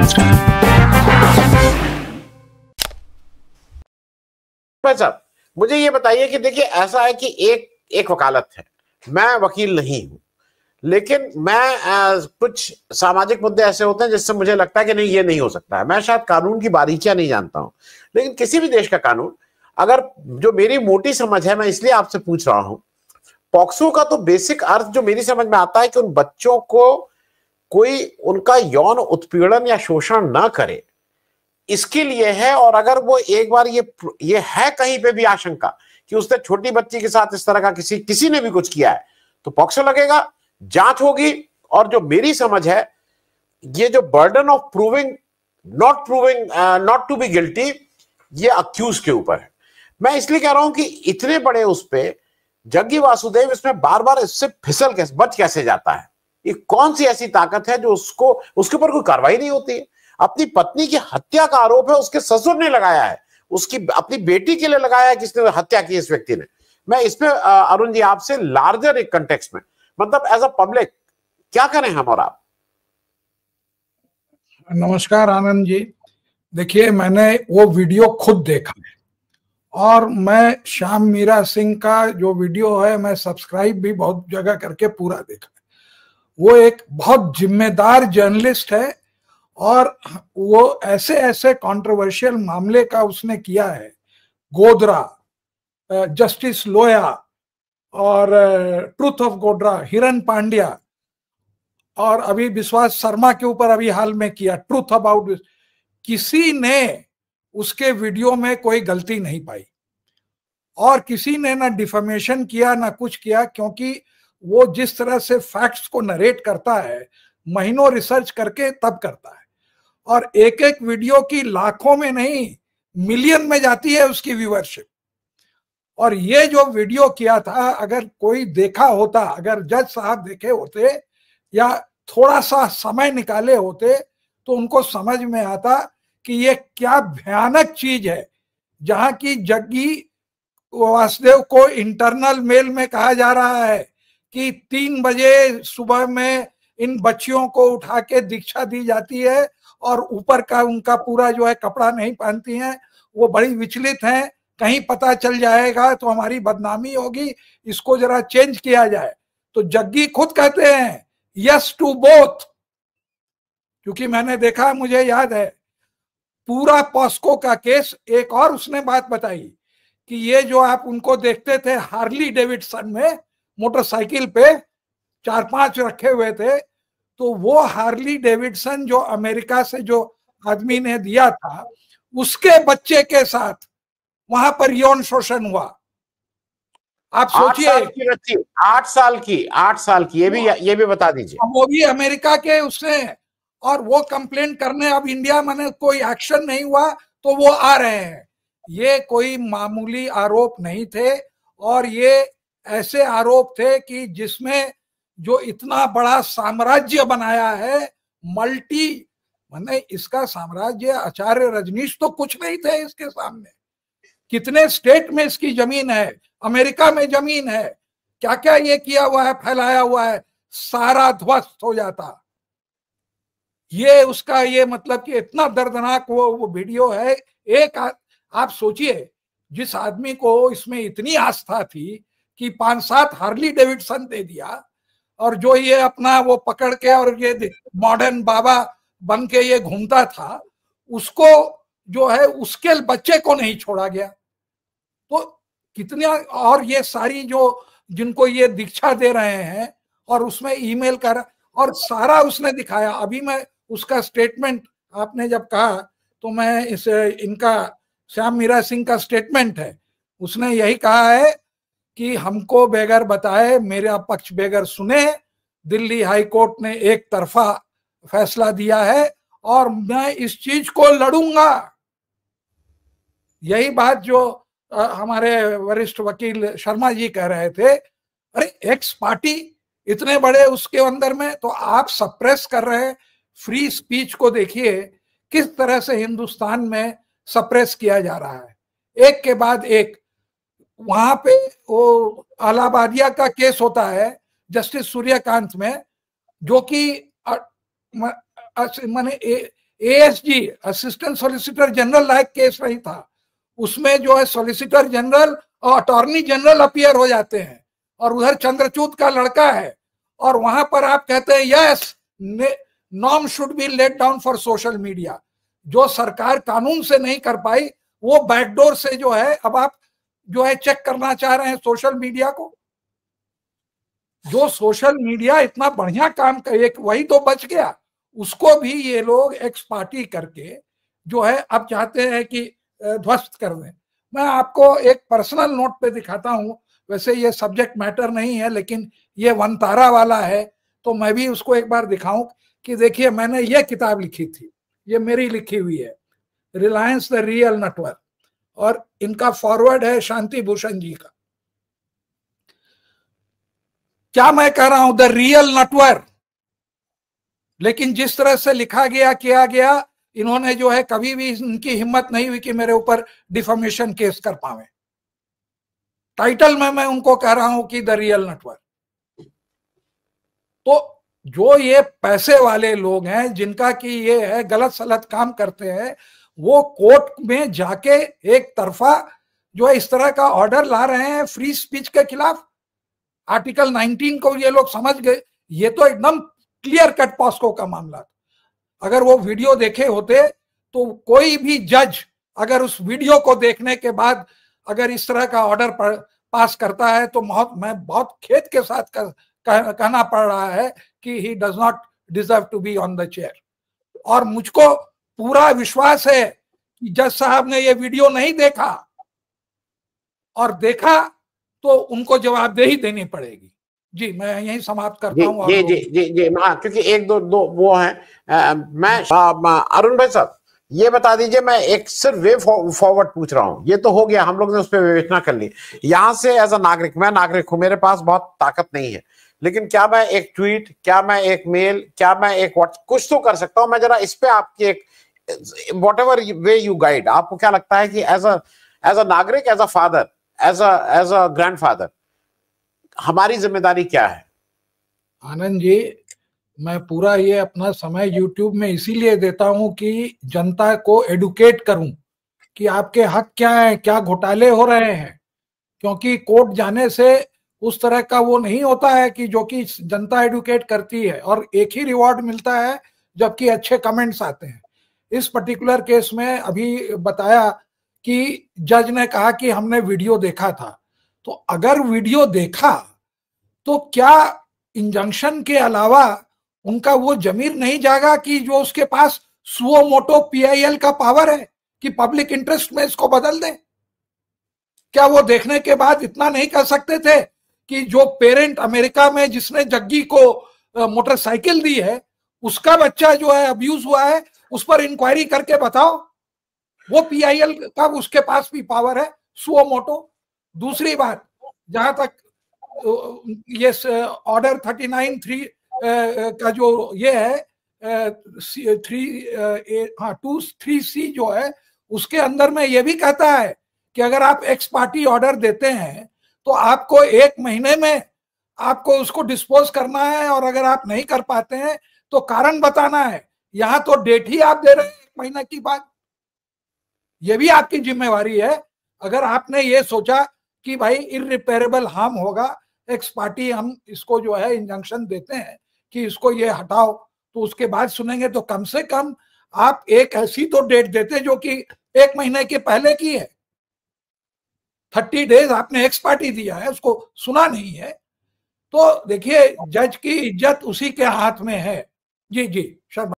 नमस्कार। भाई साहब, मुझे ये बताइए कि देखिए, ऐसा है कि एक वकालत है, मैं वकील नहीं हूं, लेकिन मैं कुछ सामाजिक मुद्दे ऐसे होते हैं जिससे मुझे लगता है कि नहीं, ये नहीं हो सकता है। मैं शायद कानून की बारीकियां नहीं जानता हूं, लेकिन किसी भी देश का कानून, अगर जो मेरी मोटी समझ है, मैं इसलिए आपसे पूछ रहा हूं, पॉक्सो का तो बेसिक अर्थ जो मेरी समझ में आता है कि उन बच्चों को कोई उनका यौन उत्पीड़न या शोषण ना करे, इसके लिए है। और अगर वो एक बार ये है कहीं पे भी आशंका कि उसने छोटी बच्ची के साथ इस तरह का किसी ने भी कुछ किया है, तो पॉक्सो लगेगा, जांच होगी। और जो मेरी समझ है, ये जो burden of proving not to be guilty, ये अक्यूज के ऊपर है। मैं इसलिए कह रहा हूं कि इतने बड़े उस पे जग्गी वासुदेव इसमें बार बार इससे बच कैसे जाता है? ये कौन सी ऐसी ताकत है जो उसके ऊपर कोई कार्रवाई नहीं होती है? अपनी पत्नी की हत्या का आरोप है, उसके ससुर ने लगाया है, उसकी अपनी बेटी के लिए लगाया है, किसने हत्या की इस व्यक्ति ने। मैं इसमें अरुण जी आपसे लार्जर एक कंटेक्स्ट में, मतलब एज अ पब्लिक, क्या करें हम और आप? नमस्कार आनंद जी। देखिए, मैंने वो वीडियो खुद देखा है और मैं श्याम मीरा सिंह का जो वीडियो है, मैं सब्सक्राइब भी बहुत जगह करके पूरा देखा है। वो एक बहुत जिम्मेदार जर्नलिस्ट है और वो ऐसे ऐसे कंट्रोवर्शियल मामले का उसने किया है, गोधरा, जस्टिस लोया और ट्रूथ ऑफ गोधरा, हिरन पांड्या, और अभी विश्वास शर्मा के ऊपर अभी हाल में किया ट्रूथ अबाउट। किसी ने उसके वीडियो में कोई गलती नहीं पाई और किसी ने ना डिफेमेशन किया ना कुछ किया, क्योंकि वो जिस तरह से फैक्ट्स को नरेट करता है, महीनों रिसर्च करके तब करता है। और एक एक वीडियो की लाखों में नहीं, मिलियन में जाती है उसकी व्यूअरशिप। और ये जो वीडियो किया था, अगर कोई देखा होता, अगर जज साहब देखे होते या थोड़ा सा समय निकाले होते, तो उनको समझ में आता कि ये क्या भयानक चीज है। जहां की जग्गी वासुदेव को इंटरनल मेल में कहा जा रहा है कि 3 बजे सुबह में इन बच्चियों को उठा के दीक्षा दी जाती है और ऊपर का उनका पूरा जो है कपड़ा नहीं पहनती हैं, वो बड़ी विचलित हैं, कहीं पता चल जाएगा तो हमारी बदनामी होगी, इसको जरा चेंज किया जाए। तो जग्गी खुद कहते हैं यस टू बोथ, क्योंकि मैंने देखा, मुझे याद है पूरा पॉस्को का केस। एक और उसने बात बताई कि ये जो आप उनको देखते थे हार्ली डेविडसन में मोटरसाइकिल पे 4-5 रखे हुए थे, तो वो हार्ली डेविडसन जो अमेरिका से जो आदमी ने दिया था, उसके बच्चे के साथ वहां पर यौन शोषण हुआ। आप सोचिए, 8 साल की, ये भी बता दीजिए। वो भी अमेरिका के उसने, और वो कंप्लेंट करने अब इंडिया में कोई एक्शन नहीं हुआ तो वो आ रहे हैं। ये कोई मामूली आरोप नहीं थे, और ये ऐसे आरोप थे कि जिसमें जो इतना बड़ा साम्राज्य बनाया है, मल्टी, माने इसका साम्राज्य, आचार्य रजनीश तो कुछ नहीं थे इसके सामने। कितने स्टेट में इसकी जमीन है, अमेरिका में जमीन है, क्या क्या ये किया हुआ है, फैलाया हुआ है, सारा ध्वस्त हो जाता। ये उसका ये मतलब कि इतना दर्दनाक वो वीडियो है। आप सोचिए, जिस आदमी को इसमें इतनी आस्था थी कि 5-7 हार्ली डेविडसन दे दिया, और जो ये अपना वो पकड़ के और ये मॉडर्न बाबा बन के ये घूमता था, उसको जो है उसके बच्चे को नहीं छोड़ा गया। तो कितने, और ये सारी जो जिनको ये दीक्षा दे रहे हैं और उसमें ईमेल कर और सारा उसने दिखाया। अभी मैं उसका स्टेटमेंट, आपने जब कहा तो मैं इनका श्याम मीरा सिंह का स्टेटमेंट है, उसने यही कहा है कि हमको बेगर बताए, मेरा पक्ष बेगर सुने, दिल्ली हाई कोर्ट ने एक तरफा फैसला दिया है और मैं इस चीज को लड़ूंगा। यही बात जो हमारे वरिष्ठ वकील शर्मा जी कह रहे थे। अरे एक्स पार्टी इतने बड़े उसके अंदर में, तो आप सप्रेस कर रहे हैं फ्री स्पीच को। देखिए किस तरह से हिंदुस्तान में सप्रेस किया जा रहा है, एक के बाद एक। वहां पे वो अलाहाबादिया का केस होता है जस्टिस सूर्यकांत में, जो कि माने ASG असिस्टेंट सॉलिसिटर जनरल लायक केस नहीं था, उसमें जो है सॉलिसिटर जनरल और अटॉर्नी जनरल अपीयर हो जाते हैं और उधर चंद्रचूड का लड़का है, और वहां पर आप कहते हैं yes norm should be laid down for social media. जो सरकार कानून से नहीं कर पाई वो बैकडोर से जो है अब आप जो है चेक करना चाह रहे हैं सोशल मीडिया को। जो सोशल मीडिया इतना बढ़िया काम कर, एक वही तो बच गया, उसको भी ये लोग एक्स पार्टी करके जो है अब चाहते हैं कि ध्वस्त कर दें। मैं आपको एक पर्सनल नोट पे दिखाता हूं, वैसे ये सब्जेक्ट मैटर नहीं है लेकिन ये वनतारा वाला है तो मैं भी उसको एक बार दिखाऊं कि देखिए मैंने ये किताब लिखी थी, ये मेरी लिखी हुई है, रिलायंस द रियल नेटवर्क, और इनका फॉरवर्ड है शांति भूषण जी का। क्या मैं कह रहा हूं, द रियल नेटवर्क, लेकिन जिस तरह से लिखा गया किया गया, इन्होंने जो है कभी भी इनकी हिम्मत नहीं हुई कि मेरे ऊपर डिफेमेशन केस कर पावे। टाइटल में मैं उनको कह रहा हूं कि द रियल नेटवर्क। तो जो ये पैसे वाले लोग हैं जिनका कि ये है गलत सलत काम करते हैं, वो कोर्ट में जाके एक तरफा जो है इस तरह का ऑर्डर ला रहे हैं फ्री स्पीच के खिलाफ। आर्टिकल 19 को ये लोग समझ गए, ये तो एकदम क्लियर कट पॉस्को का मामला था। अगर वो वीडियो देखे होते तो कोई भी जज अगर उस वीडियो को देखने के बाद अगर इस तरह का ऑर्डर पास करता है तो मैं बहुत खेद के साथ कहना पड़ रहा है कि he does not deserve to be on the chair. और मुझको पूरा विश्वास है कि जज साहब ने ये वीडियो नहीं देखा, और देखा तो उनको जवाबदेही देनी पड़ेगी। जी मैं यही समाप्त करता हूँ। जी जी जी जी हाँ, क्योंकि एक दो वो हैं। मैं अरुण भाई साहब ये बता दीजिए, मैं एक सिर्फ वे फॉरवर्ड पूछ रहा हूँ, ये तो हो गया, हम लोग ने उस पर विवेचना कर ली। यहाँ से एज अ नागरिक, मैं नागरिक हूँ, मेरे पास बहुत ताकत नहीं है, लेकिन क्या मैं एक ट्वीट, क्या मैं एक मेल, क्या मैं एक व्हाट्सएप, कुछ तो कर सकता हूँ। मैं जरा इस पे आपकी एक whatever way you guide, आपको क्या लगता है कि एज अ नागरिक, as a father, as a grandfather, हमारी जिम्मेदारी क्या है? आनंद जी, मैं पूरा ये अपना समय YouTube में इसीलिए देता हूं कि जनता को एडुकेट करूं कि आपके हक क्या है, क्या घोटाले हो रहे हैं। क्योंकि कोर्ट जाने से उस तरह का वो नहीं होता है कि जो कि जनता एडुकेट करती है और एक ही रिवॉर्ड मिलता है जबकि अच्छे कमेंट्स आते हैं। इस पर्टिकुलर केस में अभी बताया कि जज ने कहा कि हमने वीडियो देखा था, तो अगर वीडियो देखा तो क्या इंजंक्शन के अलावा उनका वो जमीर नहीं जागा कि जो उसके पास सुओ मोटो PIL का पावर है कि पब्लिक इंटरेस्ट में इसको बदल दे? क्या वो देखने के बाद इतना नहीं कर सकते थे कि जो पेरेंट अमेरिका में जिसने जग्गी को मोटरसाइकिल दी है उसका बच्चा जो है अब्यूज हुआ है, उस पर इंक्वायरी करके बताओ। वो PIL का उसके पास भी पावर है, सुओ मोटो। दूसरी बात, जहां तक ये ऑर्डर 39(3) का जो ये है 2(3)(c) जो है, उसके अंदर में ये भी कहता है कि अगर आप एक्स पार्टी ऑर्डर देते हैं तो आपको 1 महीने में आपको उसको डिस्पोज करना है, और अगर आप नहीं कर पाते हैं तो कारण बताना है। यहां तो डेट ही आप दे रहे हैं 1 महीने की बाद। ये भी आपकी जिम्मेवारी है। अगर आपने ये सोचा कि भाई इररिपेरेबल हार्म होगा, एक्स पार्टी हम इसको जो है इंजंक्शन देते हैं कि इसको ये हटाओ, तो उसके बाद सुनेंगे, तो कम से कम आप एक ऐसी तो डेट देते जो कि 1 महीने के पहले की है। 30 डेज आपने एक्स पार्टी दिया है, उसको सुना नहीं है। तो देखिए, जज की इज्जत उसी के हाथ में है। जी जी शर्मा।